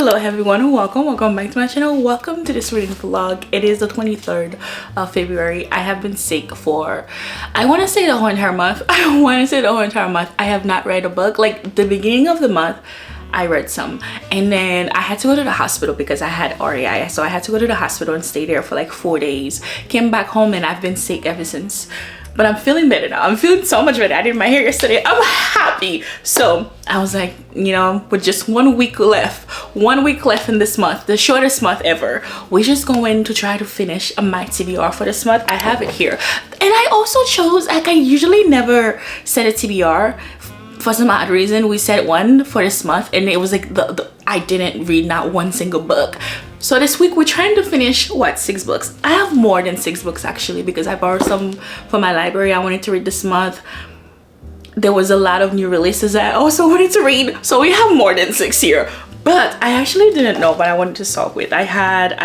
Hello everyone, welcome back to my channel. Welcome to this reading vlog. It is the 23rd of February. I have been sick for, I want to say the whole entire month. I have not read a book. Like the beginning of the month I read some, and then I had to go to the hospital because I had REI, so I had to go to the hospital and stay there for like 4 days. Came back home and I've been sick ever since, but I'm feeling better now. I'm feeling so much better. I did my hair yesterday. I'm happy. So I was like, you know, with just 1 week left in this month, the shortest month ever, we're just going to try to finish my TBR for this month. I have it here, and I also chose, like, I usually never set a TBR. For some odd reason, we set one for this month, and it was like I didn't read not one single book. So this week we're trying to finish, what, 6 books? I have more than 6 books actually, because I borrowed some from my library I wanted to read this month. There was a lot of new releases that I also wanted to read, so we have more than 6 here. But I actually didn't know what I wanted to start with. I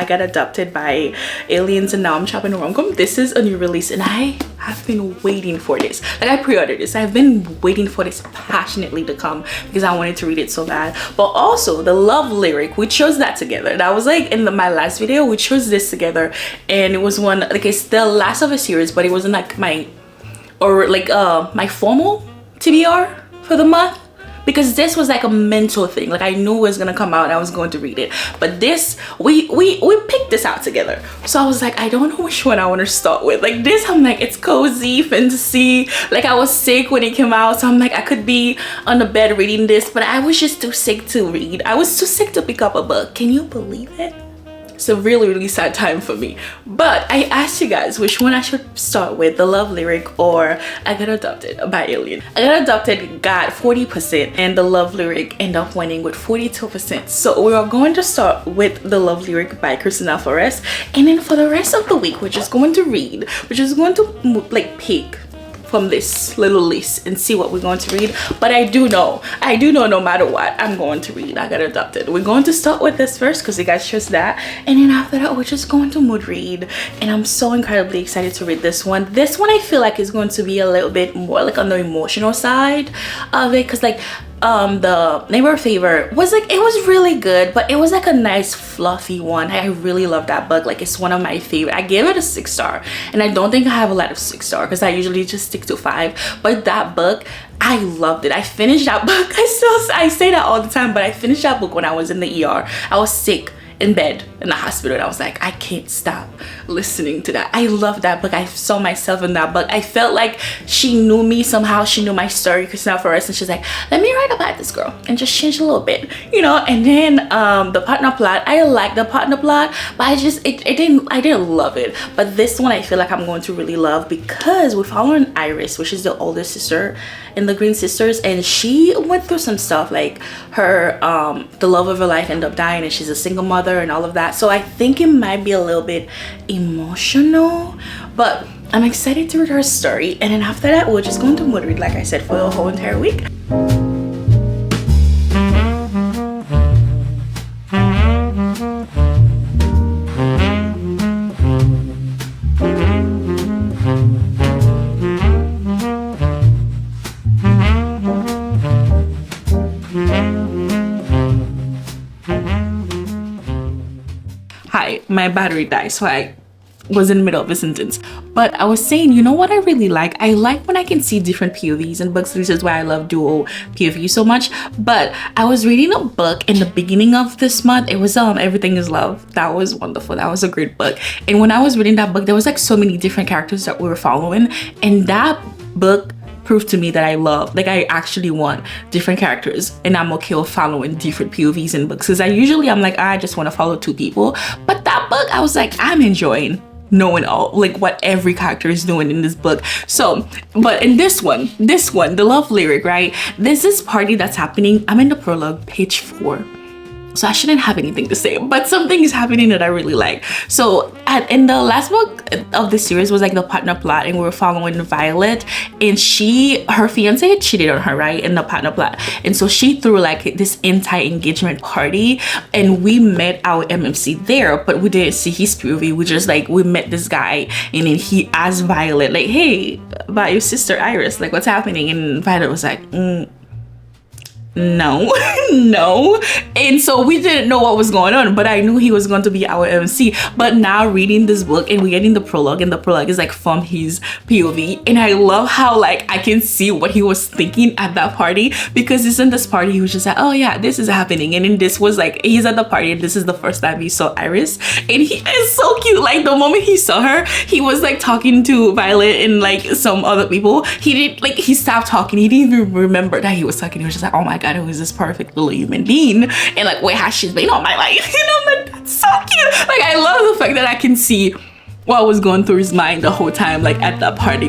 got adopted by aliens, and now I'm chopping the rom-com. This is a new release, and I have been waiting for this. Like, I pre-ordered this. I've been waiting for this passionately to come because I wanted to read it so bad. But also the love lyric, we chose that together. That was like in my last video, we chose this together, and it was one, like, it's the last of a series, but it wasn't like my formal TBR for the month, because this was like a mental thing. Like, I knew it was gonna come out and I was going to read it, but this, we picked this out together. So I was like, I don't know which one I want to start with. Like this, I'm like, it's cozy fantasy. Like, I was sick when it came out, so I'm like, I could be on the bed reading this, but I was just too sick to read. I was too sick to pick up a book. Can you believe it? It's a really sad time for me. But I asked you guys which one I should start with, the love lyric or I Got Adopted by Alien. I Got Adopted got 40%, and the love lyric ended up winning with 42%. So we are going to start with the love lyric by Christina Forrest, and then for the rest of the week we're just going to read. We're just going to like pick from this little list and see what we're going to read. But I do know no matter what, I'm going to read I Got Adopted. We're going to start with this first because you guys chose that, and then after that we're just going to mood read, and I'm so incredibly excited to read this one. This one I feel like is going to be a little bit more like on the emotional side of it, because like the Neighbor Favor was like, it was really good, but it was like a nice fluffy one. I really love that book. Like, it's one of my favorite. I gave it a 6 star, and I don't think I have a lot of 6 star because I usually just stick to 5, but that book, I loved it. I finished that book. I say that all the time, but I finished that book when I was in the ER. I was sick in bed in the hospital, and I was like, I can't stop listening to that. I love that book. I saw myself in that book. I felt like she knew me somehow. She knew my story, Christina Forrest, and she's like, let me write about this girl and just change a little bit, you know. And then the partner plot, I like the partner plot, but I didn't love it. But this one I feel like I'm going to really love, because we're following Iris, which is the older sister in the Green Sisters, and she went through some stuff. Like, her the love of her life ended up dying, and she's a single mother and all of that. So I think it might be a little bit emotional, but I'm excited to read her story. And then after that we're just going to mood read, like I said, for the whole entire week. Hi, my battery died, so I was in the middle of a sentence. But I was saying, you know what I really like? I like when I can see different POVs in books. This is why I love dual POV so much. But I was reading a book in the beginning of this month. It was Everything Is Love. That was wonderful. That was a great book. And when I was reading that book, there was like so many different characters that we were following, and that book proved to me that I love, like, I actually want different characters, and I'm okay with following different POVs in books, because I'm like, I just want to follow 2 people. But that book, I was like, I'm enjoying knowing all, like, what every character is doing in this book. So, but in this one, the love lyric, right, there's this party that's happening. I'm in the prologue, page 4. So I shouldn't have anything to say, but something is happening that I really like. So in the last book of the series was like the partner plot, and we were following Violet, and her fiance had cheated on her, right, in the partner plot. And so she threw like this anti-engagement party, and we met our MMC there, but we didn't see his POV. We met this guy, and then he asked Violet, like, hey, about your sister Iris, like, what's happening? And Violet was like, no. No. And so we didn't know what was going on, but I knew he was going to be our MC. But now reading this book and we're getting the prologue, and the prologue is like from his POV, and I love how like I can see what he was thinking at that party, because it's in this party he was just like, oh yeah, this is happening, and then this was like, he's at the party and this is the first time he saw Iris, and he is so cute. Like the moment he saw her, he was like talking to Violet and like some other people. He didn't like, he stopped talking, he didn't even remember that he was talking. He was just like, oh my god, who is this perfect little human being, and like where has she been all my life? And I'm like, that's so cute. Like I love the fact that I can see what was going through his mind the whole time, like at that party.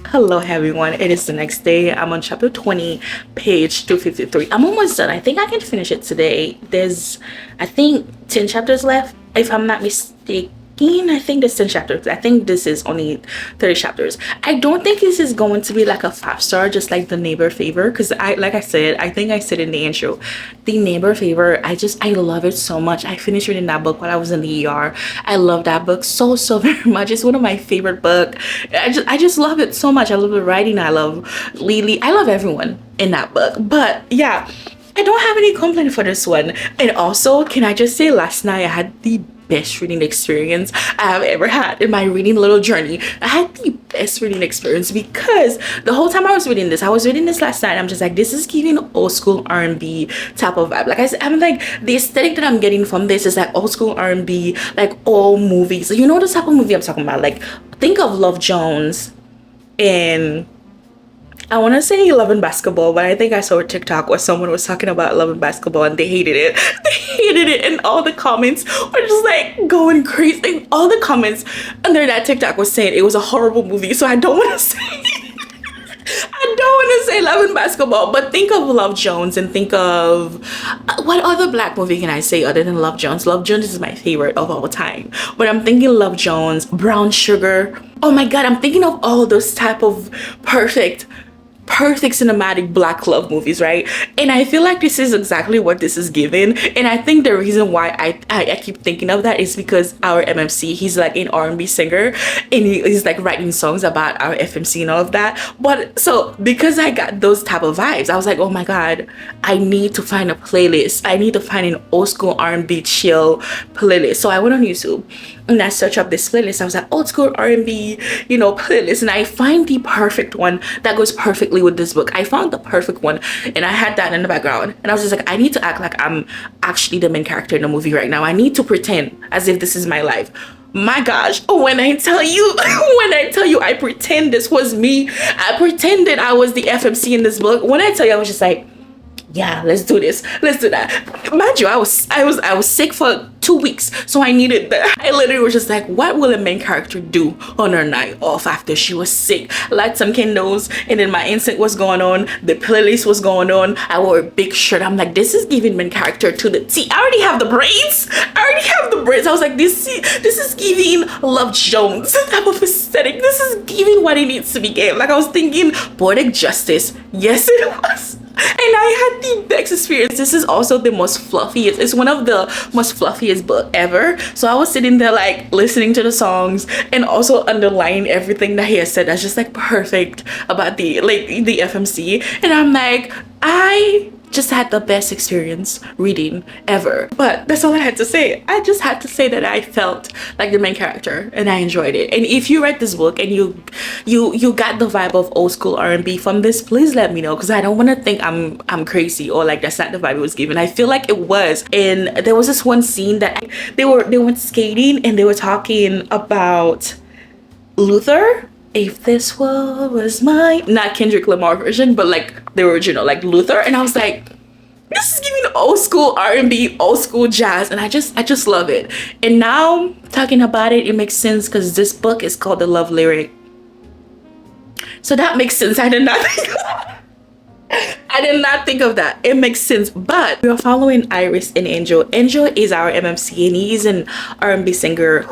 Hello everyone, it is the next day. I'm on chapter 20, page 253. I'm almost done. I think I can finish it today. There's, I think, 10 chapters left, if I'm not mistaken. I think there's 10 chapters. I think this is only 30 chapters. I don't think this is going to be like a 5-star, just like The Neighbor Favor, because like I said, I think I said in the intro, The Neighbor Favor, I love it so much. I finished reading that book while I was in the ER. I love that book so very much. It's one of my favorite books. I just love it so much. I love the writing. I love Lily. I love everyone in that book. But yeah, I don't have any complaint for this one. And also, can I just say, last night I had the best reading experience I have ever had in my reading little journey. I had the best reading experience because the whole time I was reading this last night, I'm just like, this is giving old school R&B type of vibe. Like I said, I'm like, the aesthetic that I'm getting from this is like old school R&B, like old movies. You know the type of movie I'm talking about? Like, think of Love Jones, and I want to say Love and Basketball, but I think I saw a TikTok where someone was talking about Love and Basketball and they hated it. They hated it, and all the comments were just like going crazy. All the comments under that TikTok was saying it was a horrible movie, so I don't want to say I don't want to say Love and Basketball, but think of Love Jones and think of what other black movie can I say other than Love Jones? Love Jones is my favorite of all time, but I'm thinking Love Jones, Brown Sugar. Oh my god, I'm thinking of all those type of perfect cinematic black love movies, right? And I feel like this is exactly what this is given. And I think the reason why I keep thinking of that is because our MMC, he's like an R&B singer, and he's like writing songs about our FMC and all of that. But so because I got those type of vibes, I was like, oh my god, I need to find a playlist. I need to find an old school R&B chill playlist. So I went on YouTube and I searched up this playlist. I was like, old school R&B, you know, playlist, and I find the perfect one that goes perfectly with this book. I found the perfect one, and I had that in the background, and I was just like, I need to act like I'm actually the main character in the movie right now. I need to pretend as if this is my life. My gosh, when I tell you I pretend this was me. I pretended I was the FMC in this book. When I tell you, I was just like, yeah, let's do this, let's do that. Mind you, I was sick for 2 weeks, so I needed that. I literally was just like, what will a main character do on her night off after she was sick? Light some candles, and then my instinct was going on, the playlist was going on, I wore a big shirt. I'm like, this is giving main character to the T. I already have the braids. I was like, this is giving Love Jones type of aesthetic. This is giving what it needs to be given. Like I was thinking poetic justice. Yes, it was. And I had the best experience. This is also the most fluffiest, it's one of the most fluffiest book ever. So I was sitting there like listening to the songs and also underlining everything that he has said that's just like perfect about the FMC. And I'm like, I just had the best experience reading ever. But that's all I had to say. I just had to say that I felt like the main character and I enjoyed it. And if you read this book and you got the vibe of old school R&B from this, please let me know, because I don't want to think I'm crazy or like that's not the vibe it was given. I feel like it was. And there was this one scene that they went skating and they were talking about Luther. If this world was mine, not Kendrick Lamar version, but like the original, like Luther. And I was like, this is giving old school R&B, old school jazz, and I just love it. And now talking about it, it makes sense because this book is called The Love Lyric, so that makes sense. I did not think of that. It makes sense. But we are following Iris and Angel. Angel is our MMC, and he's an R&B singer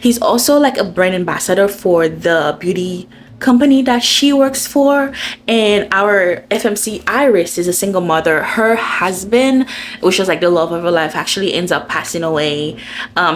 he's also like a brand ambassador for the beauty company that she works for. And our FMC Iris is a single mother. Her husband, which was like the love of her life, actually ends up passing away.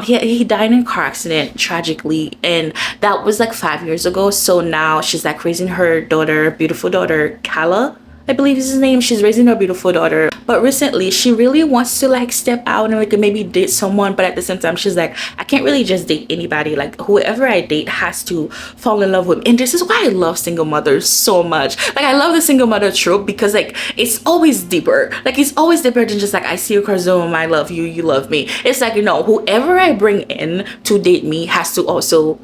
He died in a car accident tragically, and that was like 5 years ago. So now she's like raising her daughter, beautiful daughter, Kala, I believe is his name. She's raising her beautiful daughter. But recently she really wants to like step out and like maybe date someone, but at the same time she's like, I can't really just date anybody. Like whoever I date has to fall in love with me. And this is why I love single mothers so much. Like I love the single mother trope because like it's always deeper. Like it's always deeper than just like, I see you across the room, I love you, you love me. It's like, you know, whoever I bring in to date me has to also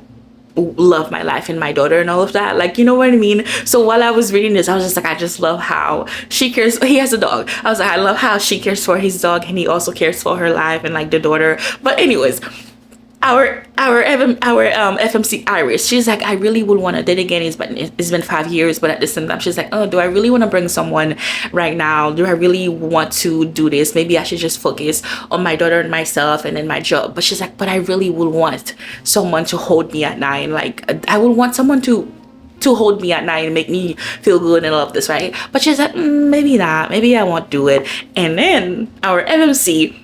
love my life and my daughter and all of that. Like, you know what I mean? So while I was reading this, I was just like, I just love how she cares. He has a dog. I was like, I love how she cares for his dog and he also cares for her life and like the daughter. But anyways, our FMC Iris, she's like, I really would want to date again. It's been 5 years, but at the same time she's like, oh, do I really want to bring someone right now? Do I really want to do this? Maybe I should just focus on my daughter and myself and then my job. But she's like, but I really would want someone to hold me at night. Like I would want someone to hold me at night and make me feel good and all of this, right? But she's like, maybe not, maybe I won't do it. And then our FMC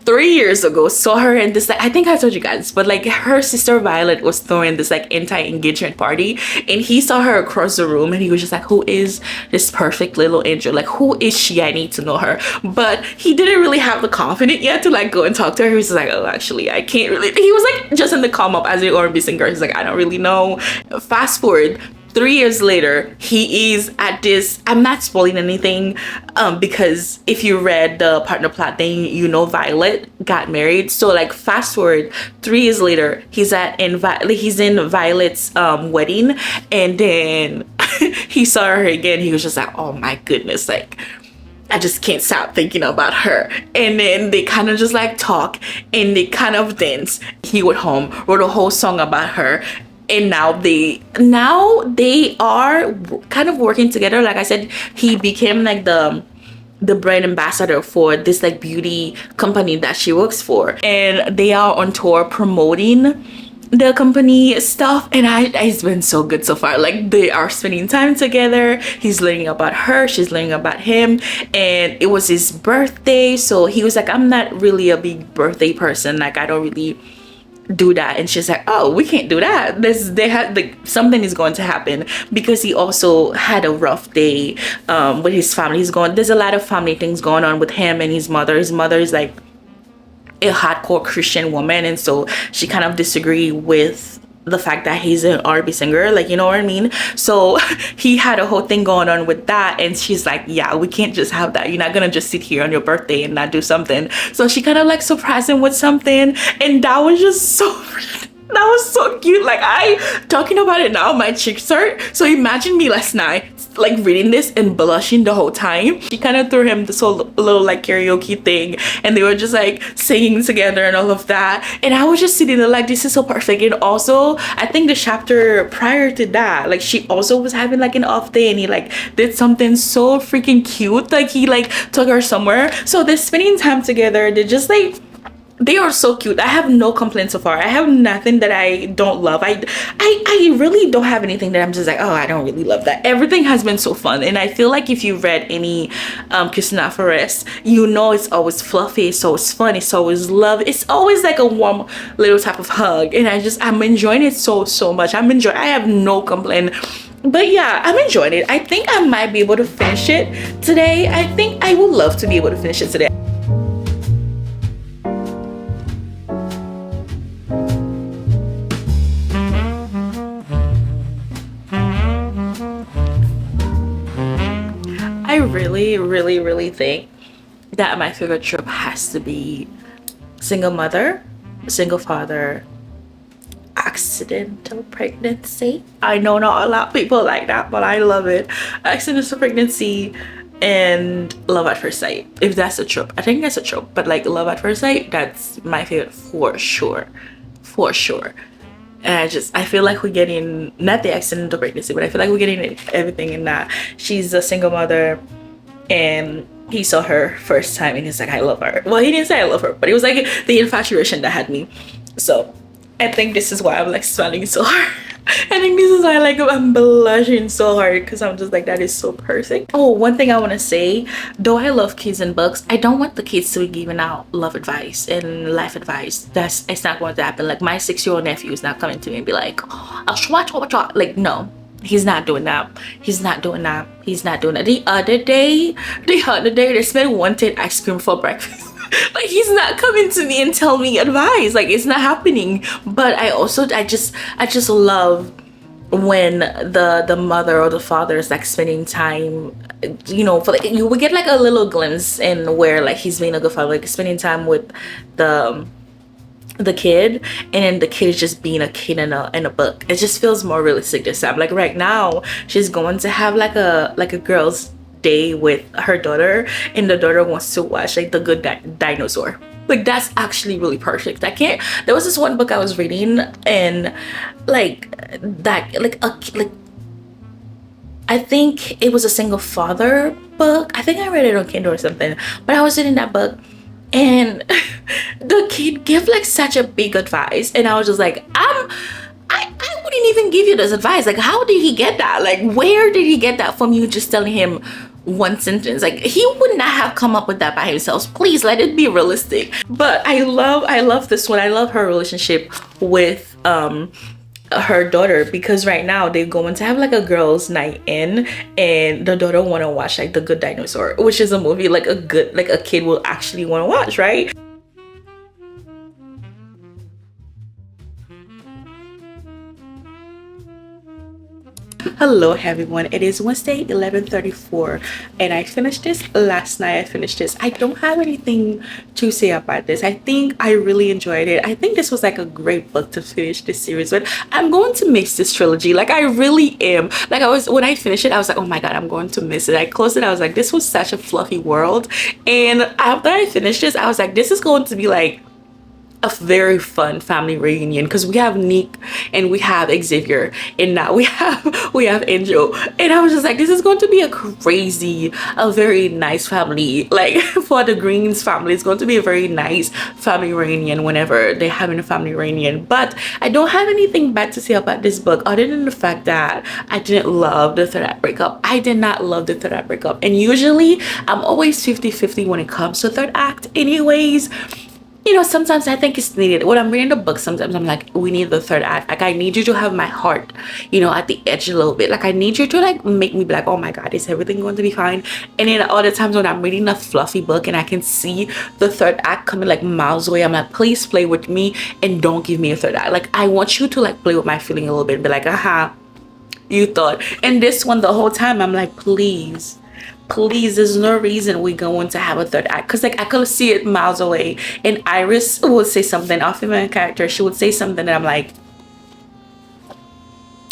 3 years ago saw her in this, like, I think I told you guys, but like her sister Violet was throwing this like anti-engagement party, and he saw her across the room and he was just like, who is this perfect little angel? Like, who is she? I need to know her. But he didn't really have the confidence yet to like go and talk to her. He was just like, oh, actually I can't really. He was like just in the come up as an R&B singer. He's like, I don't really know. Fast forward 3 years later, he is at this, I'm not spoiling anything, because if you read the partner plot thing, you know Violet got married. So like fast forward 3 years later, he's in Violet's wedding, and then he saw her again. He was just like, oh my goodness, like I just can't stop thinking about her. And then they kind of just like talk and they kind of dance. He went home, wrote a whole song about her. And now they are kind of working together. Like I said, he became like the brand ambassador for this like beauty company that she works for, and they are on tour promoting the company stuff, and it's been so good so far. Like they are spending time together. He's learning about her, she's learning about him, and it was his birthday, so he was like, I'm not really a big birthday person, like I don't really do that. And she's like, oh, we can't do that. Something is going to happen, because he also had a rough day with his family. There's a lot of family things going on with him and his mother. His mother is like a hardcore Christian woman, and so she kind of disagreed with the fact that he's an R&B singer, like, you know what I mean? So he had a whole thing going on with that, and she's like, yeah, we can't just have that. You're not gonna just sit here on your birthday and not do something. So she kind of like surprised him with something, and that was just so that was so cute. Like, talking about it now, my cheeks hurt. So imagine me last night like reading this and blushing the whole time. She kind of threw him this whole little like karaoke thing, and they were just like singing together and all of that, and I was just sitting there like, this is so perfect. And also I think the chapter prior to that, like she also was having like an off day, and he like did something so freaking cute. Like he like took her somewhere, so they're spending time together. They're just like, they are so cute. I have no complaints so far. I have nothing that I don't love. I really don't have anything that I'm just like, oh, I don't really love that. Everything has been so fun, and I feel like if you read any Christina Forrest, you know it's always fluffy, it's always fun, it's always love, it's always like a warm little type of hug, and I'm enjoying it so much. I have no complaint. But yeah, I'm enjoying it. I think I might be able to finish it today. I think I would love to be able to finish it today. I really think that my favorite trope has to be single mother, single father, accidental pregnancy. I know not a lot of people like that, but I love it. Accidental pregnancy and love at first sight. If that's a trope, I think that's a trope, but like love at first sight, that's my favorite for sure. And I feel like we're getting, not the accidental pregnancy, but I feel like we're getting everything in that. She's a single mother, and he saw her first time and he's like, I love her. Well, he didn't say I love her, but it was like the infatuation that had me. So I think this is why I'm like smiling so hard. I think this is why I'm blushing so hard because I'm just like, that is so perfect. Oh, one thing I want to say, though I love kids and books, I don't want the kids to be giving out love advice and life advice. It's not going to happen. Like my 6-year-old nephew is not coming to me and be like, oh, I'll watch. Like, no, he's not doing that. He's not doing that. He's not doing that. The other day they spent wanted ice cream for breakfast. Like, he's not coming to me and tell me advice. Like, it's not happening. But I just love when the mother or the father is like spending time, you know, for like, you would get like a little glimpse in where like he's being a good father, like spending time with the kid, and then the kid is just being a kid in a book. It just feels more realistic this time. Like right now she's going to have like a girl's day with her daughter, and the daughter wants to watch like The Good Dinosaur. Like, that's actually really perfect. There was this one book I was reading, and like that, like I think it was a single father book. I think I read it on Kindle or something, but I was reading that book, and the kid gave like such a big advice, and I was just like, I wouldn't even give you this advice. Like, how did he get that? Like, where did he get that from? You just telling him one sentence. Like, he would not have come up with that by himself. Please let it be realistic. But I love this one. I love her relationship with her daughter, because right now they're going to have like a girls' night in, and the daughter want to watch like The Good Dinosaur, which is a movie like a kid will actually want to watch, right? Hello everyone, it is Wednesday 11:34 and I finished this last night. I don't have anything to say about this. I think I really enjoyed it. I think this was like a great book to finish this series with. I'm going to miss this trilogy, like I really am. Like, when I finished it, I was like, oh my god, I'm going to miss it. I closed it, I was like, this was such a fluffy world, and after I finished this, I was like, this is going to be like a very fun family reunion, because we have Nick and we have Xavier, and now we have Angel, and I was just like, this is going to be a very nice family. Like, for the Greens family, it's going to be a very nice family reunion whenever they're having a family reunion. But I don't have anything bad to say about this book, other than the fact that I didn't love the third act breakup. I did not love the third act breakup, and usually I'm always 50-50 when it comes to third act anyways. You know, sometimes I think it's needed. When I'm reading the book, sometimes I'm like, we need the third act. Like, I need you to have my heart, you know, at the edge a little bit. Like, I need you to like make me be like, oh my god, is everything going to be fine? And then other times when I'm reading a fluffy book and I can see the third act coming like miles away, I'm like, please play with me and don't give me a third act. Like, I want you to like play with my feeling a little bit and be like, aha, you thought. And this one, the whole time I'm like, please, there's no reason we're going to have a third act, because like I could see it miles away, and Iris would say something, our female character, she would say something, and I'm like,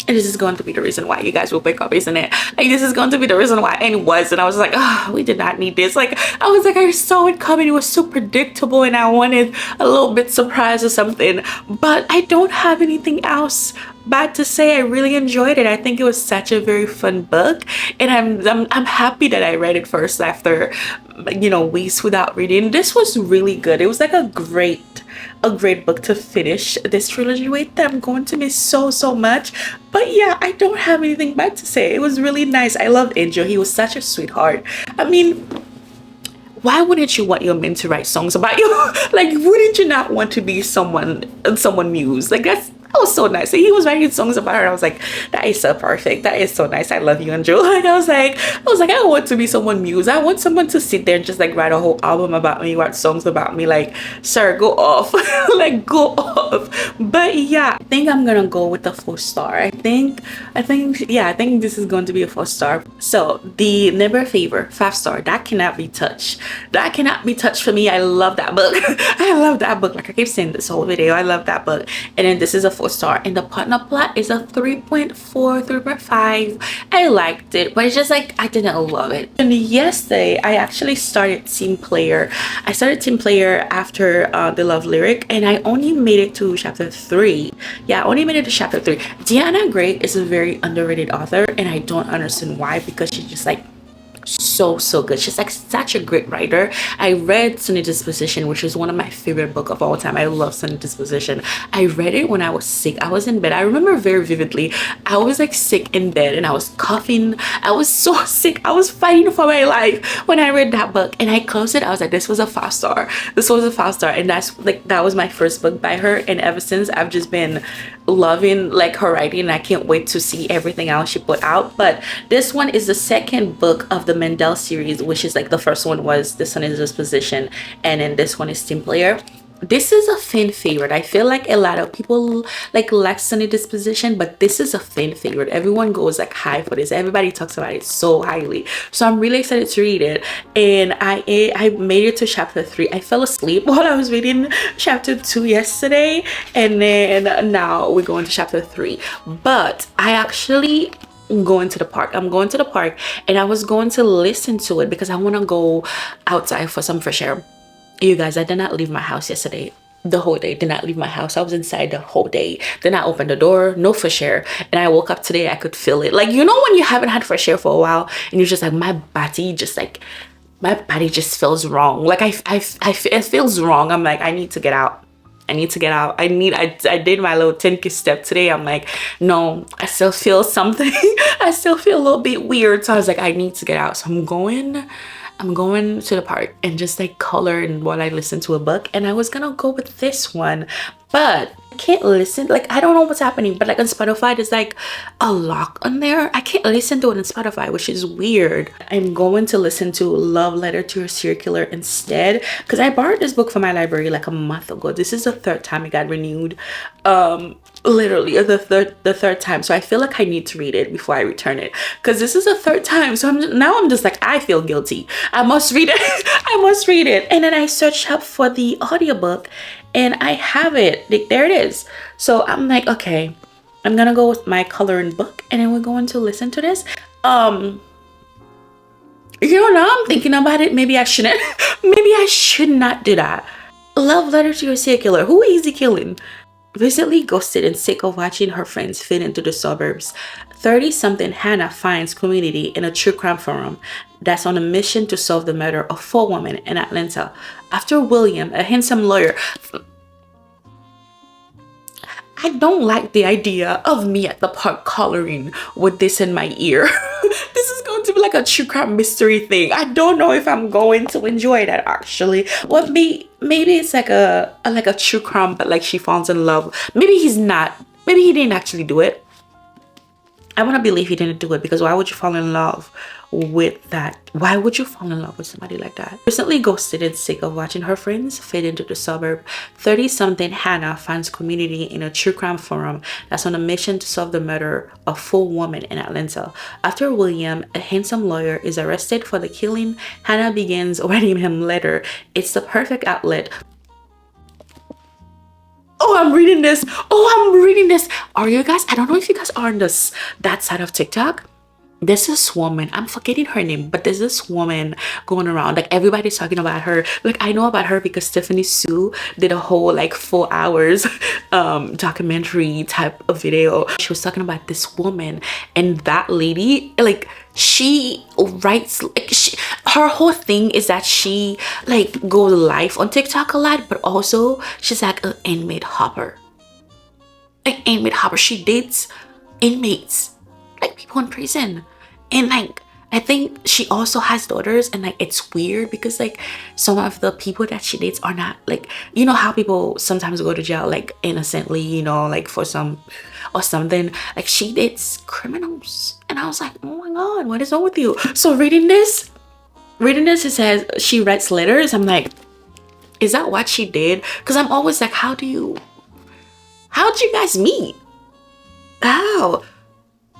and this is going to be the reason why you guys will break up, isn't it? Like, this is going to be the reason why. And it was, and I was like, oh, we did not need this. Like, I was like, I saw it coming, it was so predictable, and I wanted a little bit surprise or something. But I don't have anything else bad to say. I really enjoyed it. I think it was such a very fun book, and I'm happy that I read it first after, you know, weeks without reading. This was really good. It was like a great book to finish this trilogy with, that I'm going to miss so much. But yeah, I don't have anything bad to say. It was really nice. I loved Angel. He was such a sweetheart. I mean, why wouldn't you want your men to write songs about you? Like, wouldn't you not want to be someone muse? Like, that was so nice. He was writing songs about her. I was like, that is so perfect. That is so nice. I love you, Angel. Like, I was like, I want to be someone muse. I want someone to sit there and just like write a whole album about me, write songs about me. Like, sir, go off. Like, go off. But yeah, I think I'm gonna go with the 4-star. I think this is going to be a 4-star. So the Never Favor, 5-star, that cannot be touched. That cannot be touched for me. I love that book. I love that book. Like, I keep saying this whole video, I love that book. And then this is a 4-star, and the partner plot is a 3.4, 3.5. I liked it, but it's just like, I didn't love it. And yesterday I actually started Team Player. I started Team Player after the Love Lyric, and I only made it to chapter 3. Yeah, I only made it to chapter 3. Deanna Gray is a very underrated author, and I don't understand why, because she's just like so good. She's like such a great writer. I read Sunny Disposition, which is one of my favorite book of all time. I love Sunny Disposition. I read it when I was sick. I was in bed. I remember very vividly. I was like sick in bed and I was coughing. I was so sick. I was fighting for my life when I read that book, and I closed it. I was like, this was a 5-star. This was a 5-star. And that's like, that was my first book by her, and ever since I've just been loving like her writing, and I can't wait to see everything else she put out. But this one is the second book of the Mendel series, which is like, the first one was The Sunny Disposition, and then this one is Team Player. This is a fan favorite. I feel like a lot of people like Sunny Disposition, but this is a fan favorite. Everyone goes like high for this. Everybody talks about it so highly. So I'm really excited to read it. And I made it to chapter 3. I fell asleep while I was reading chapter 2 yesterday, and then now we're going to chapter 3. But I actually going to the park. I'm going to the park, and I was going to listen to it because I want to go outside for some fresh air. You guys, I did not leave my house yesterday. The whole day. Did not leave my house. I was inside the whole day. Then I opened the door, no fresh air, and I woke up today. I could feel it. Like, you know when you haven't had fresh air for a while and you're just like, my body just feels wrong. Like it feels wrong. I'm like, I need to get out. I need to get out. I did my little 10K step today. I'm like, no, I still feel something. I still feel a little bit weird. So I was like, I need to get out. So I'm going to the park and just like coloring while I listen to a book. And I was gonna go with this one, but I can't listen. Like, I don't know what's happening, but like on Spotify there's like a lock on there. I can't listen to it on Spotify, which is weird. I'm going to listen to Love Letter to Your Serial Killer instead, because I borrowed this book from my library like a month ago. This is the third time it got renewed. Literally the third time. So I feel like I need to read it before I return it, because this is the third time. So I'm just like, I feel guilty. I must read it. I must read it. And then I searched up for the audiobook, and I have it. There it is. So I'm like, okay, I'm gonna go with my coloring book, and then we're going to listen to this. You know, now I'm thinking about it. Maybe I shouldn't. Maybe I should not do that. Love Letter to Your Serial Killer. Who is he killing? Recently ghosted and sick of watching her friends fit into the suburbs, 30-something Hannah finds community in a true crime forum that's on a mission to solve the murder of 4 women in Atlanta. After William, a handsome lawyer... I don't like the idea of me at the park coloring with this in my ear. This is going to be like a true crime mystery thing. I don't know if I'm going to enjoy that actually. Well, maybe it's like a true crime, but like she falls in love. Maybe he's not. Maybe he didn't actually do it. I want to believe he didn't do it, because why would you fall in love with that? Why would you fall in love with somebody like that? Recently ghosted and sick of watching her friends fit into the suburb, 30-something Hannah finds community in a true crime forum that's on a mission to solve the murder of 4 women in Atlanta. After William, a handsome lawyer, is arrested for the killing, Hannah begins writing him a letter. It's the perfect outlet. Oh, I'm reading this. Are you guys? I don't know if you guys are on that side of TikTok. There's this woman, I'm forgetting her name, but there's this woman going around, like everybody's talking about her. Like, I know about her because Stephanie Sue did a whole like 4 hours documentary type of video. She was talking about this woman, and that lady, like, she writes, like, her whole thing is that she like goes live on TikTok a lot, but also she's like an inmate hopper. She dates inmates, like people in prison. And like, I think she also has daughters, and like, it's weird because like some of the people that she dates are not like, you know how people sometimes go to jail like innocently, you know, like for some or something. Like, she dates criminals, and I was like, oh my god, what is wrong with you? So reading this, it says she writes letters. I'm like, is that what she did? Because I'm always like, how'd you guys meet? How?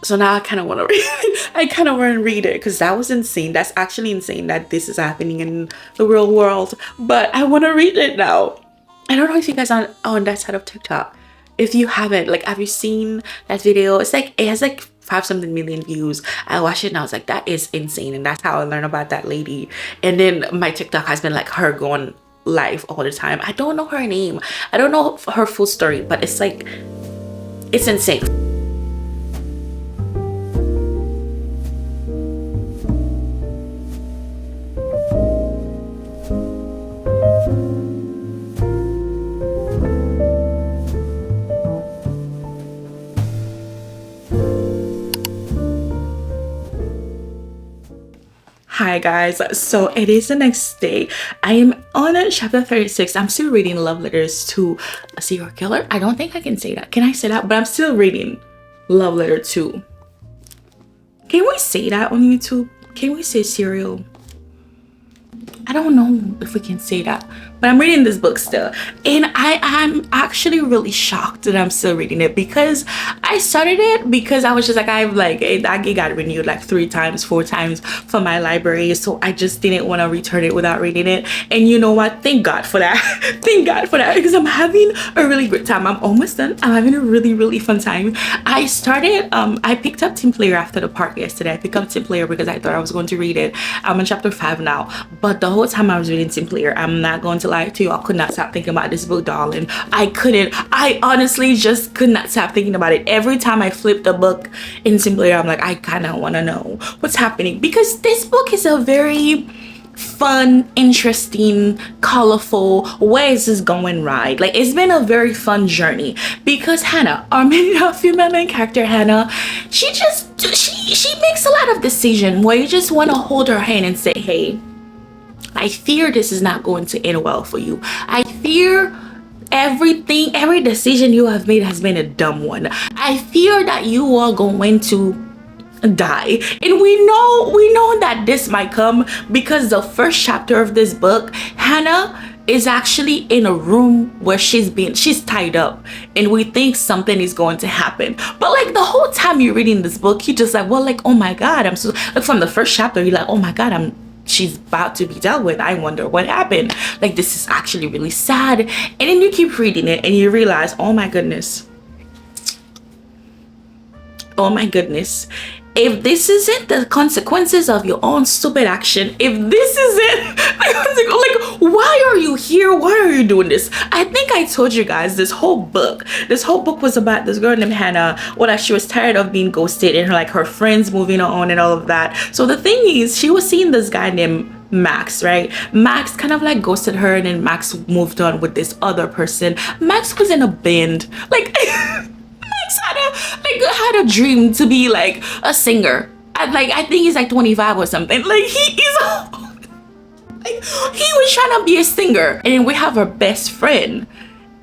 So now I kind of want to read it. I kind of want to read it, because that was insane. That's actually insane that this is happening in the real world. But I want to read it now. I don't know if you guys are on that side of TikTok. If you haven't, like, have you seen that video? It's like, it has like 5-something million views. I watched it and I was like, that is insane. And that's how I learned about that lady. And then my TikTok has been like her going live all the time. I don't know her name. I don't know her full story, but it's like, it's insane. Hi guys, so it is the next day. I am on chapter 36. I'm still reading love letters to a serial killer. I don't think I can say that. Can I say that? But I'm still reading love letter to. Can we say that on YouTube? Can we say serial? I don't know if we can say that, but I'm reading this book still, and I'm actually really shocked that I'm still reading it, because I started it because I was just like, it got renewed like 3 times 4 times from my library, so I just didn't want to return it without reading it. And you know what, thank God for that. Thank God for that, because I'm having a really great time. I'm almost done. I'm having a really fun time. I started I picked up Team Player after the park yesterday. I picked up Team Player because I thought I was going to read it. I'm on chapter 5 now, but the whole time I was reading Team Player, I'm not going to lie to you, I could not stop thinking about this book, darling. I honestly just could not stop thinking about it. Every time I flip the book in Team Player, I'm like, I kind of want to know what's happening, because this book is a very fun, interesting, colorful, where is this going ride. Like, it's been a very fun journey, because Hannah, our female main character, Hannah, she makes a lot of decisions where you just want to hold her hand and say, hey, I fear this is not going to end well for you. I fear every decision you have made has been a dumb one. I fear that you are going to die. And we know that this might come, because the first chapter of this book, Hannah is actually in a room where she's tied up, and we think something is going to happen. But like, the whole time you're reading this book, you just like, well, like, oh my God, I'm so, like, from the first chapter, you're like, oh my God, she's about to be dealt with. I wonder what happened. Like, this is actually really sad. And then you keep reading it and you realize, oh my goodness, if this isn't the consequences of your own stupid action, if this isn't like, why are you here? Why are you doing this? I think I told you guys this whole book was about this girl named Hannah. Well, she was tired of being ghosted, and her friends moving on and all of that. So the thing is, she was seeing this guy named Max, right? Max kind of like ghosted her, and then Max moved on with this other person. Max was in a band, like Max had a dream to be like a singer. I think he's like 25 or something. Like, he was trying to be a singer. And then we have her best friend,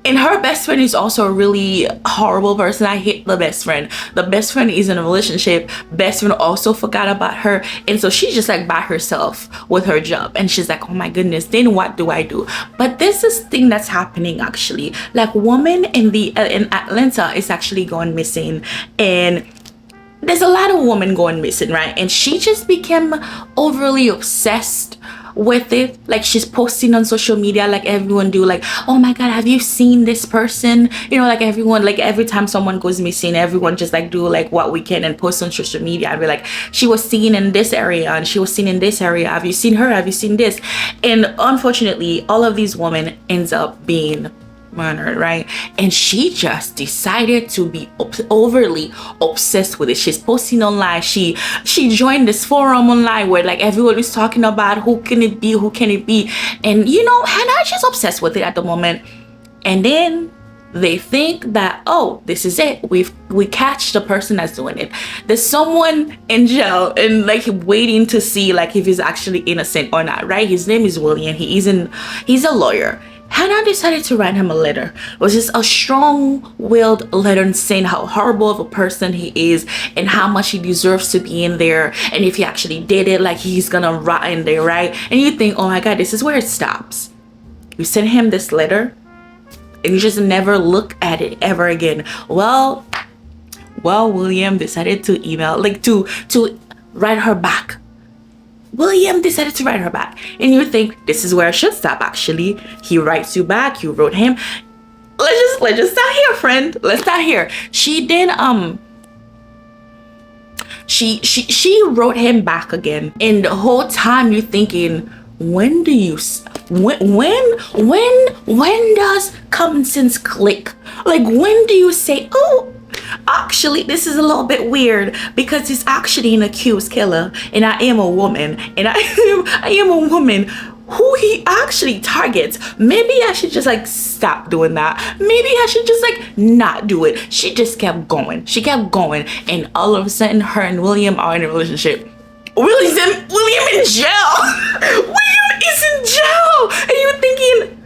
and her best friend is also a really horrible person. I hate the best friend. The best friend is in a relationship. Best friend also forgot about her, and so she's just like by herself with her job, and she's like, oh my goodness, then what do I do? But this is thing that's happening actually. Like, woman in Atlanta is actually going missing, and there's a lot of women going missing, right? And she just became overly obsessed with it. Like, she's posting on social media like everyone do, like, oh my God, have you seen this person? You know, like, everyone, like, every time someone goes missing, everyone just like do like what we can and post on social media and be like, she was seen in this area and she was seen in this area, have you seen her, have you seen this? And unfortunately, all of these women ends up being murdered, right? And she just decided to be overly obsessed with it. She's posting online. She joined this forum online where like everyone is talking about who can it be, and you know, Hannah, she's obsessed with it at the moment. And then they think that, oh, this is it, we catch the person that's doing it. There's someone in jail and like waiting to see like if he's actually innocent or not, right? His name is William. He's a lawyer. Hannah decided to write him a letter. It was just a strong-willed letter saying how horrible of a person he is and how much he deserves to be in there. And if he actually did it, like, he's gonna rot in there, right? And you think, oh my God, this is where it stops. You send him this letter and you just never look at it ever again. Well, William decided to email, like to write her back. William decided to write her back, and you think this is where I should stop. Actually, he writes you back. You wrote him. Let's just start here, friend. Let's start here. She then she wrote him back again, and the whole time you're thinking, when does common sense click? Like, when do you say, oh, actually this is a little bit weird, because he's actually an accused killer, and I am a woman, and I am a woman who he actually targets. Maybe I should just like stop doing that. Maybe I should just like not do it. She just kept going. She kept going, and all of a sudden her and William are in a relationship. William in jail. William is in jail. And you're thinking,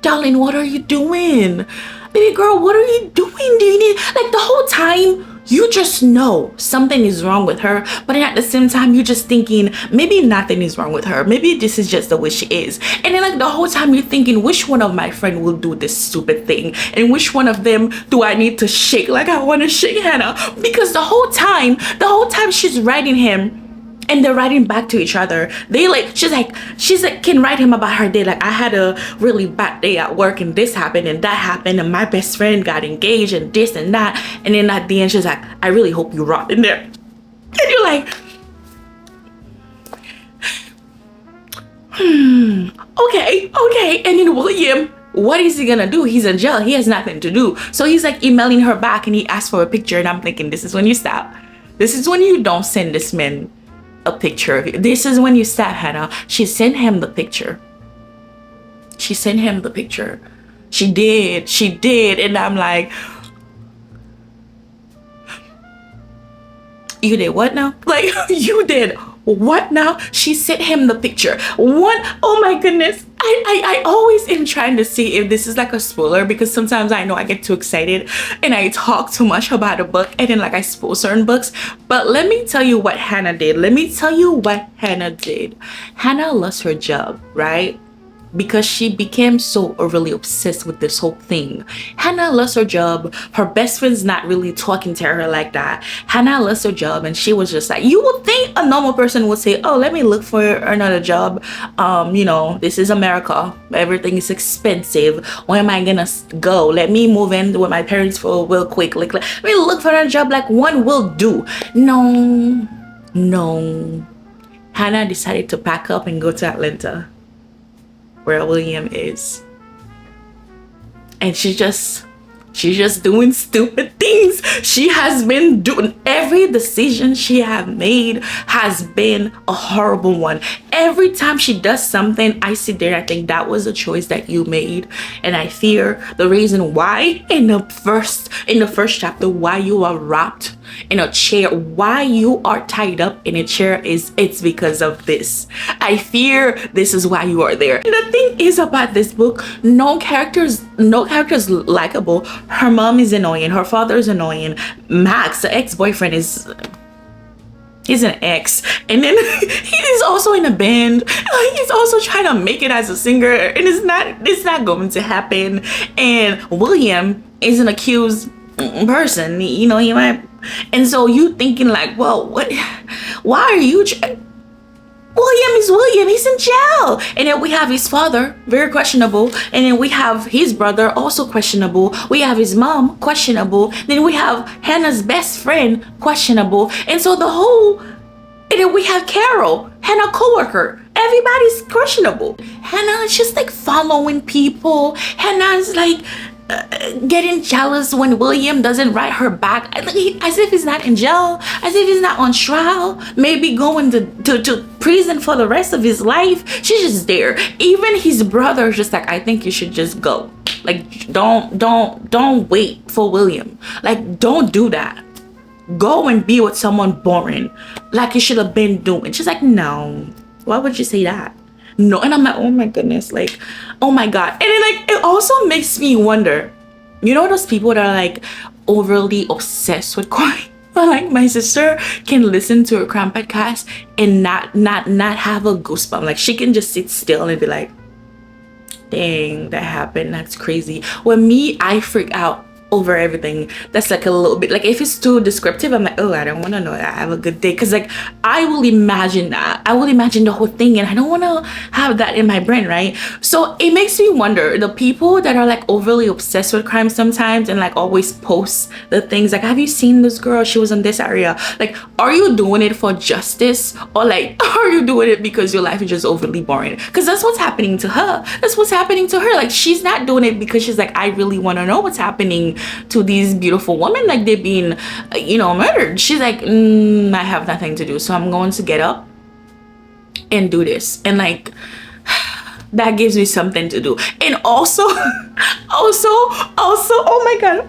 darling, what are you doing? Baby girl, what are you doing? Do you need, like, the whole time you just know something is wrong with her, but then at the same time you're just thinking maybe nothing is wrong with her, maybe this is just the way she is. And then like the whole time you're thinking, which one of my friends will do this stupid thing, and which one of them do I need to shake like I want to shake Hannah? Because the whole time she's writing him and they're writing back to each other. They like, she's like can write him about her day, like, I had a really bad day at work and this happened and that happened and my best friend got engaged and this and that. And then at the end she's like, I really hope you rot in there. And you're like, okay. And then William, what is he gonna do? He's in jail, he has nothing to do. So he's like emailing her back and he asked for a picture, and I'm thinking, this is when you stop. This is when you don't send this man a picture of you. This is when you stop, Hannah. She sent him the picture. She did. And I'm like, you did what now? Like, you did what now? She sent him the picture. What? Oh my goodness. I always am trying to see if this is like a spoiler, because sometimes I know I get too excited and I talk too much about a book and then like I spoil certain books. But let me tell you what Hannah did. Hannah lost her job, right? Because she became so overly obsessed with this whole thing. Hannah lost her job. Her best friend's not really talking to her like that. Hannah lost her job and she was just like, you would think a normal person would say, oh, let me look for another job. You know, this is America. Everything is expensive. Where am I gonna go? Let me move in with my parents for real quick. Like, let me look for another job, like one will do. No. Hannah decided to pack up and go to Atlanta, where William is, and she's just doing stupid things. She has been doing, every decision she have made has been a horrible one. Every time she does something, I sit there and I think, that was a choice that you made. And I fear the reason why in the first chapter, why you are wrapped in a chair, why you are tied up in a chair, it's because of this. I fear this is why you are there. And the thing is about this book, no characters likable. Her mom is annoying, her father is annoying, Max, the ex-boyfriend, he's an ex, and then he's also in a band. He's also trying to make it as a singer, and it's not going to happen. And William is an accused person, you know, he might. And so you thinking like, well, why are you William is William, he's in jail. And then we have his father, very questionable. And then we have his brother, also questionable. We have his mom, questionable. Then we have Hannah's best friend, questionable. And so and then we have Carol, Hannah's coworker. Everybody's questionable. Hannah is just like following people. Hannah's like getting jealous when William doesn't write her back, as if he's not in jail, as if he's not on trial, maybe going to prison for the rest of his life. She's just there. Even his brother is just like, I think you should just go. Like, don't wait for William. Like, don't do that. Go and be with someone boring, like you should have been doing. She's like, no, why would you say that? No. And I'm like, oh my goodness, like, oh my god. And then like, it also makes me wonder, you know, those people that are like overly obsessed with crime. Like, my sister can listen to a crime podcast and not have a goosebump. Like, she can just sit still and be like, dang, that happened, that's crazy. When me, I freak out over everything that's like a little bit, like if it's too descriptive, I'm like, oh, I don't want to know that. I have a good day, because like I will imagine that. I will imagine the whole thing, and I don't want to have that in my brain, right? So it makes me wonder, the people that are like overly obsessed with crime sometimes and like always post the things like, have you seen this girl, she was in this area? Like, are you doing it for justice, or like are you doing it because your life is just overly boring? Because that's what's happening to her. Like, she's not doing it because she's like, I really want to know what's happening to these beautiful women, like they're being, you know, murdered. She's like, I have nothing to do, so I'm going to get up and do this. And like, that gives me something to do. And also, oh my god,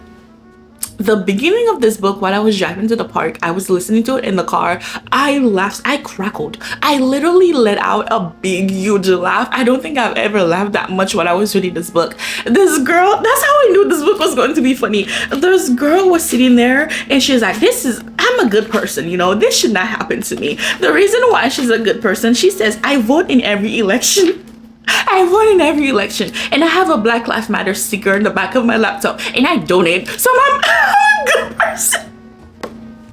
the beginning of this book, while I was driving to the park, I was listening to it in the car. I laughed, I crackled. I literally let out a big, huge laugh. I don't think I've ever laughed that much while I was reading this book. This girl, that's how I knew this book was going to be funny. This girl was sitting there and she's like, I'm a good person, you know, this should not happen to me. The reason why she's a good person, she says, I vote in every election. I won in every election, and I have a Black Lives Matter sticker in the back of my laptop, and I donate, so I'm a good person.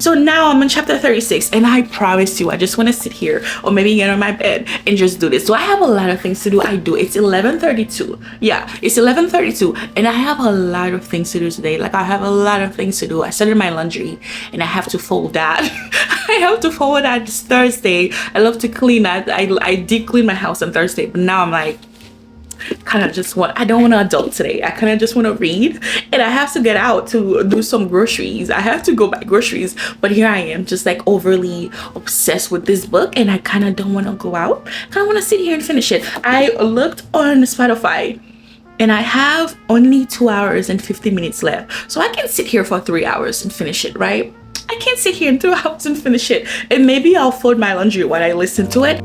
So now I'm in chapter 36, and I promise you, I just want to sit here or maybe get on my bed and just do this. So I have a lot of things to do. It's 11:32. Yeah, it's 11:32, and I have a lot of things to do today. Like, I have a lot of things to do. I started my laundry, and I have to fold that. I have to fold that. It's Thursday. I love to clean that. I did clean my house on Thursday, but now I'm like, I don't want to adult today. I kind of just want to read, and I have to get out to do some groceries. I have to go buy groceries, but here I am just like overly obsessed with this book, and I kind of don't want to go out. I kind of want to sit here and finish it. I looked on Spotify, and I have only 2 hours and 50 minutes left, so I can sit here for 3 hours and finish it, right? I can't sit here in 2 hours and finish it, and maybe I'll fold my laundry while I listen to it.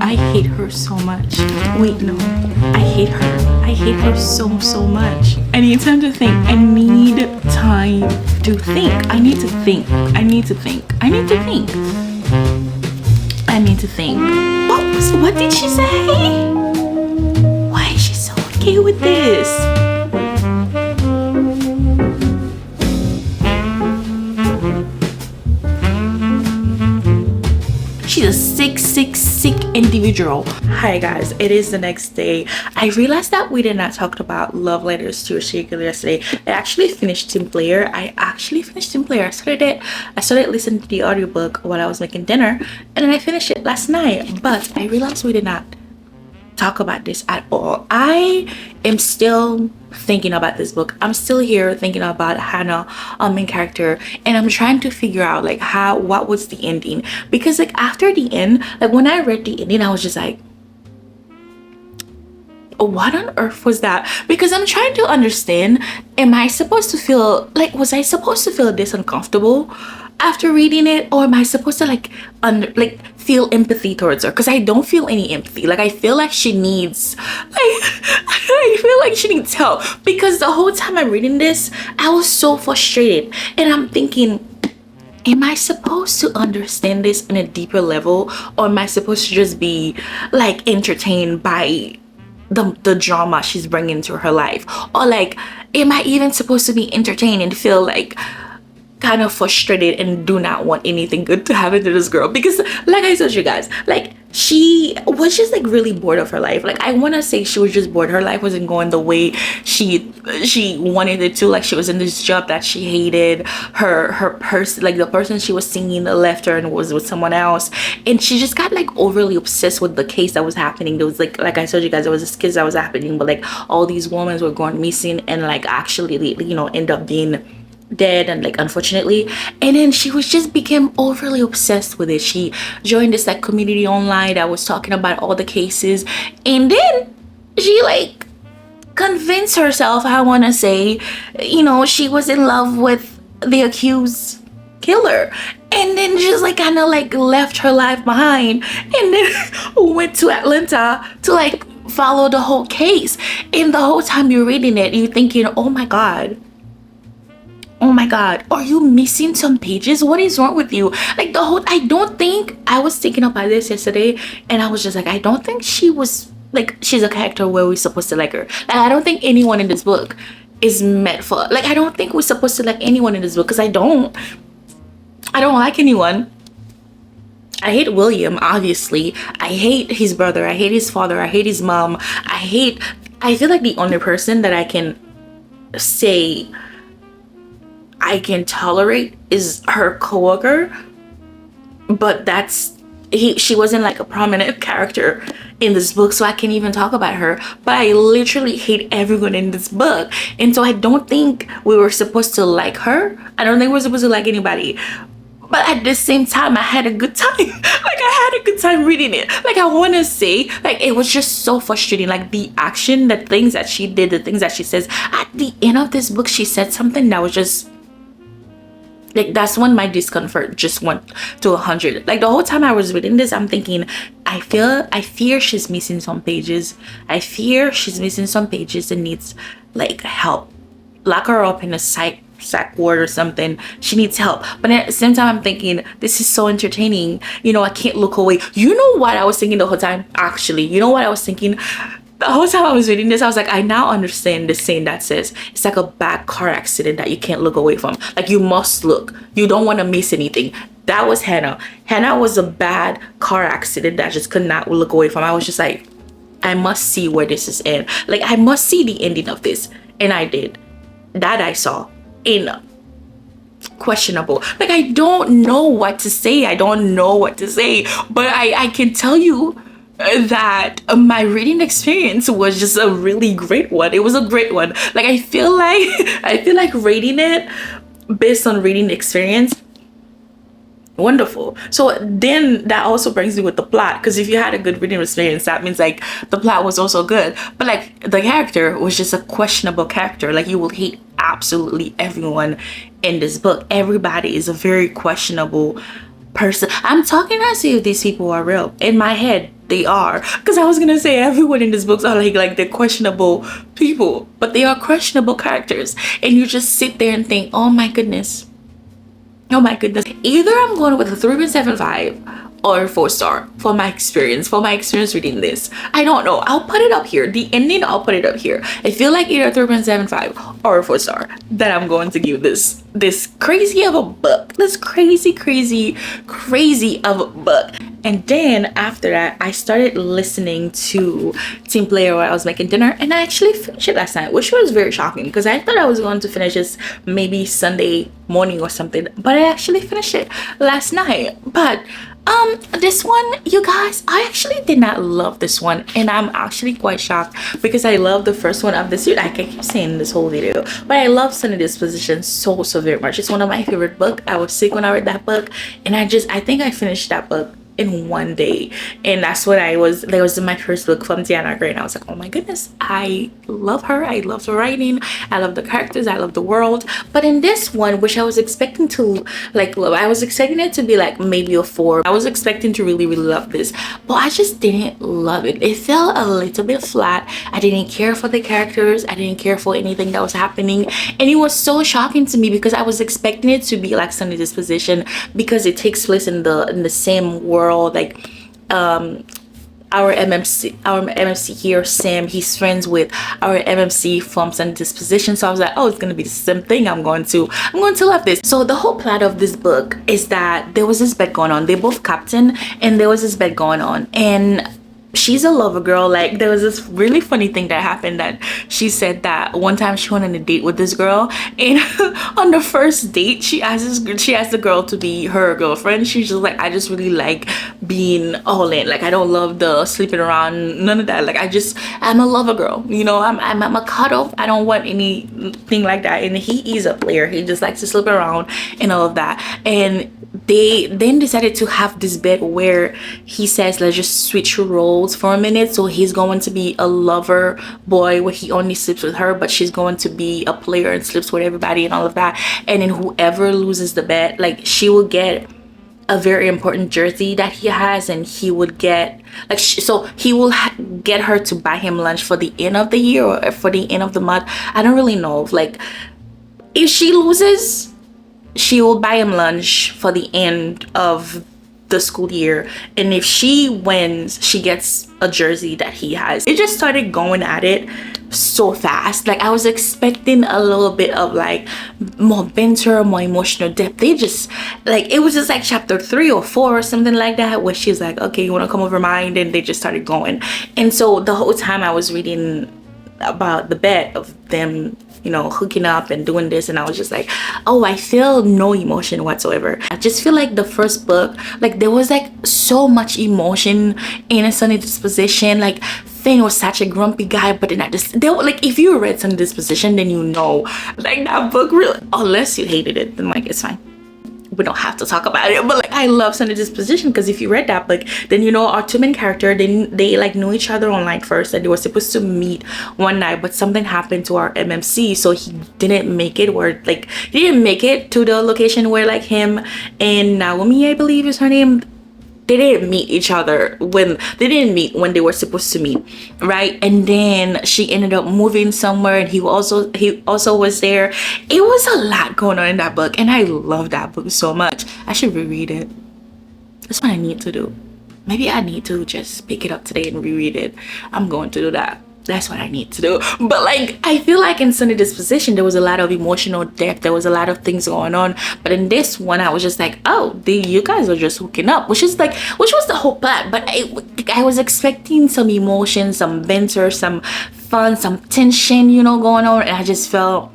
I hate her so much. Wait, no, I hate her. I hate her so much. I need time to think. I need time to think. I need to think. I need to think. I need to think. I need to think. What did she say? Why is she so okay with this? She's a sick individual. Hi guys, it is the next day. I realized that we did not talk about love letters to a serial killer yesterday. I actually finished Team Player. I started listening to the audiobook while I was making dinner, and then I finished it last night. But I realized we did not talk about this at all. I am still thinking about this book. I'm still here thinking about Hannah, our main character, and I'm trying to figure out like what was the ending, because like after the end, like when I read the ending, I was just like, what on earth was that? Because I'm trying to understand, am I supposed to feel like, was I supposed to feel this uncomfortable after reading it, or am I supposed to feel empathy towards her? Because I don't feel any empathy. Like I feel like she needs help, because the whole time I'm reading this, I was so frustrated, and I'm thinking, am I supposed to understand this on a deeper level, or am I supposed to just be like entertained by the drama she's bringing to her life? Or like, am I even supposed to be entertained and feel like kind of frustrated and do not want anything good to happen to this girl? Because like I told you guys, like she was just like really bored of her life. Like I want to say she was just bored. Her life wasn't going the way she wanted it to. Like she was in this job that she hated. Her person, like the person she was seeing, left her and was with someone else, and she just got like overly obsessed with the case that was happening. There was like I told you guys, there was this case that was happening, but like all these women were going missing and like actually, you know, end up being dead, and like unfortunately, and then she was just became overly obsessed with it. She joined this like community online that was talking about all the cases, and then she like convinced herself, I want to say, you know, she was in love with the accused killer, and then just like kind of like left her life behind and then went to Atlanta to like follow the whole case. And the whole time you're reading it, you're thinking, oh my god, oh my god, are you missing some pages? What is wrong with you? Like the whole, I don't think, I was thinking about this yesterday and I was just like, I don't think she was like, she's a character where we're supposed to like her. Like I don't think anyone in this book is meant for, like I don't think we're supposed to like anyone in this book, because I don't like anyone. I hate William, obviously. I hate his brother, I hate his father, I hate his mom. I feel like the only person that I can say I can tolerate is her coworker, but she wasn't like a prominent character in this book, so I can't even talk about her. But I literally hate everyone in this book, and so I don't think we were supposed to like her. I don't think we're supposed to like anybody. But at the same time, I had a good time. Like I had a good time reading it. Like I want to say, like it was just so frustrating. Like the action, the things that she did, the things that she says. At the end of this book, she said something that was just like, that's when my discomfort just went to 100. Like the whole time I was reading this, I'm thinking, I fear she's missing some pages. I fear she's missing some pages and needs like help. Lock her up in a psych ward or something. She needs help. But at the same time, I'm thinking, this is so entertaining. You know, I can't look away. You know what I was thinking the whole time? Actually, you know what I was thinking? The whole time I was reading this, I was like, I now understand the saying that says it's like a bad car accident that you can't look away from. Like you must look. You don't want to miss anything. That was Hannah. Hannah was a bad car accident that I just could not look away from. I was just like, I must see where this is end. Like I must see the ending of this. And I did. That I saw. In questionable. Like I don't know what to say. I don't know what to say. But I can tell you that my reading experience was just a really great one. It was a great one. Like I feel like rating it based on reading experience, wonderful. So then that also brings me with the plot, because if you had a good reading experience, that means like the plot was also good. But like the character was just a questionable character. Like you will hate absolutely everyone in this book. Everybody is a very questionable person. I'm talking as if these people are real. In my head they are, because I was gonna say everyone in this book are like they're questionable people, but they are questionable characters. And you just sit there and think, oh my goodness, oh my goodness. Either I'm going with a 3.75 or 4-star for my experience reading this. I don't know. I'll put it up here. The ending, I'll put it up here. I feel like either 3.75 or 4-star that I'm going to give this crazy of a book. This crazy of a book. And then after that, I started listening to Team Player while I was making dinner, and I actually finished it last night, which was very shocking because I thought I was going to finish this maybe Sunday morning or something, but I actually finished it last night. But this one, you guys, I actually did not love this one, and I'm actually quite shocked because I love the first one of the series. I keep saying this whole video, but I love Sunny Disposition so very much. It's one of my favorite books. I was sick when I read that book, and I think I finished that book in one day, and that's what that was my first book from Deanna Gray, and I was like, oh my goodness, I love her. I love the writing, I love the characters, I love the world. But in this one, which I was expecting to like love, I was expecting it to be like maybe a 4. I was expecting to really love this, but I just didn't love it. It felt a little bit flat. I didn't care for the characters, I didn't care for anything that was happening, and it was so shocking to me because I was expecting it to be like Sunny Disposition because it takes place in the same world. Like our MMC here, Sam, he's friends with our MMC from Sunny Disposition. So I was like, oh, it's gonna be the same thing. I'm going to love this. So the whole plot of this book is that there was this bet going on. They both captain, and there was this bet going on, and she's a lover girl. Like there was this really funny thing that happened, that she said that one time she went on a date with this girl, and on the first date she asked the girl to be her girlfriend. She's just like, I just really like being all in. Like I don't love the sleeping around, none of that. Like I'm a lover girl, you know. I'm a cuddle. I don't want anything like that. And he is a player. He just likes to sleep around and all of that. And they then decided to have this bet where he says, let's just switch roles for a minute. So he's going to be a lover boy where he only sleeps with her, but she's going to be a player and sleeps with everybody and all of that. And then whoever loses the bet, like she will get a very important jersey that he has, and he would get like so he will get her to buy him lunch for the end of the year or for the end of the month. I don't really know. Like if she loses, she will buy him lunch for the end of the school year, and if she wins, she gets a jersey that he has. It just started going at it so fast. Like I was expecting a little bit of like more banter, more emotional depth. They just like, it was just like chapter 3 or 4 or something like that, where she's like, okay, you want to come over mine? And they just started going. And so the whole time I was reading about the bet of them, you know, hooking up and doing this, and I was just like, oh, I feel no emotion whatsoever. I just feel like the first book, like there was like so much emotion in a Sunny Disposition. Like Finn was such a grumpy guy, but then I just, they were like, if you read Sunny Disposition, then you know, like that book really, unless you hated it, then like it's fine, we don't have to talk about it. But like I love Sunny Disposition because if you read that book, then you know our two main character, they like knew each other online first, and they were supposed to meet one night, but something happened to our MMC, so he didn't make it, where like he didn't make it to the location where like him and Naomi, I believe is her name, they didn't meet each other when they were supposed to meet, right? And then she ended up moving somewhere, and he also was there. It was a lot going on in that book, and I love that book so much. I should reread it. That's what I need to do. Maybe I need to just pick it up today and reread it. I'm going to do that. That's what I need to do. But like I feel like in Sunny Disposition there was a lot of emotional depth, there was a lot of things going on, but in this one I was just like, oh, you guys are just hooking up, which was the whole plot. But I was expecting some emotion, some banter, some fun, some tension, you know, going on, and it just fell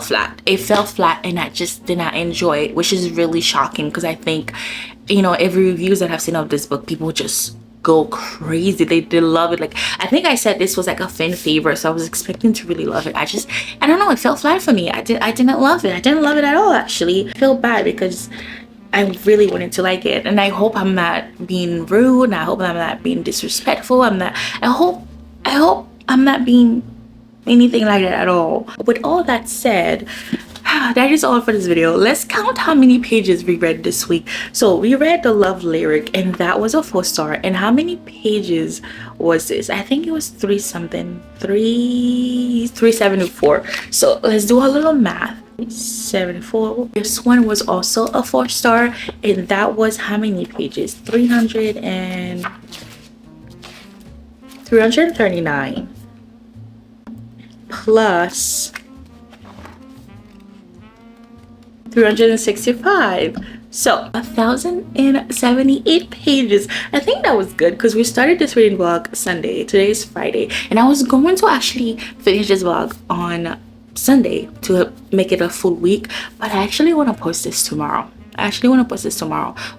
flat. It fell flat, and I just did not enjoy it, which is really shocking because I think, you know, every reviews that I've seen of this book, people just go crazy. They love it. Like I think I said this was like a fan favorite, so I was expecting to really love it. I don't know, it fell flat for me. I didn't love it. I didn't love it at all, actually. I feel bad because I really wanted to like it, and I hope I'm not being rude, and I hope I'm not being disrespectful. I hope I'm not being anything like that at all. With all that said, that is all for this video. Let's count how many pages we read this week. So we read The Love Lyric, and that was a 4-star. And how many pages was this? I think it was 374. So let's do a little math. 74. This one was also a 4-star, and that was how many pages? 339 plus 365, so 1,078 pages. I think that was good because we started this reading vlog Sunday. Today is Friday, and I was going to actually finish this vlog on Sunday to make it a full week, but I actually want to post this tomorrow.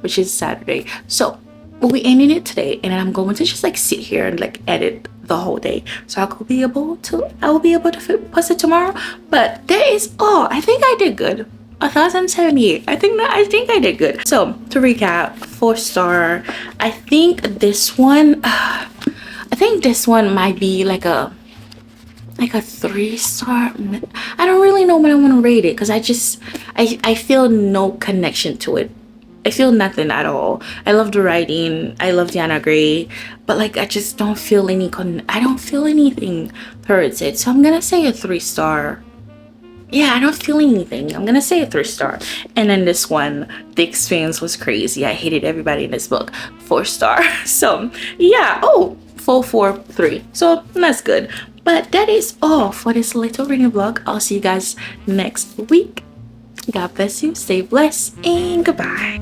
Which is Saturday. So we ended it today, and I'm going to just like sit here and like edit the whole day, so I will be able to post it tomorrow. But that is all. I think I did good. 1,078. I think I did good. So to recap, 4-star. I think this one might be like a 3-star. I don't really know what I want to rate it because I feel no connection to it. I feel nothing at all. I love the writing, I love Diana Gray, but like I just don't feel I don't feel anything towards it. So I'm gonna say a 3-star. Yeah, I don't feel anything. I'm gonna say a 3-star. And then this one, the experience was crazy. I hated everybody in this book. 4-star. So yeah. Oh, 443. So that's good. But that is all for this little reading vlog. I'll see you guys next week. God bless you, stay blessed, and goodbye.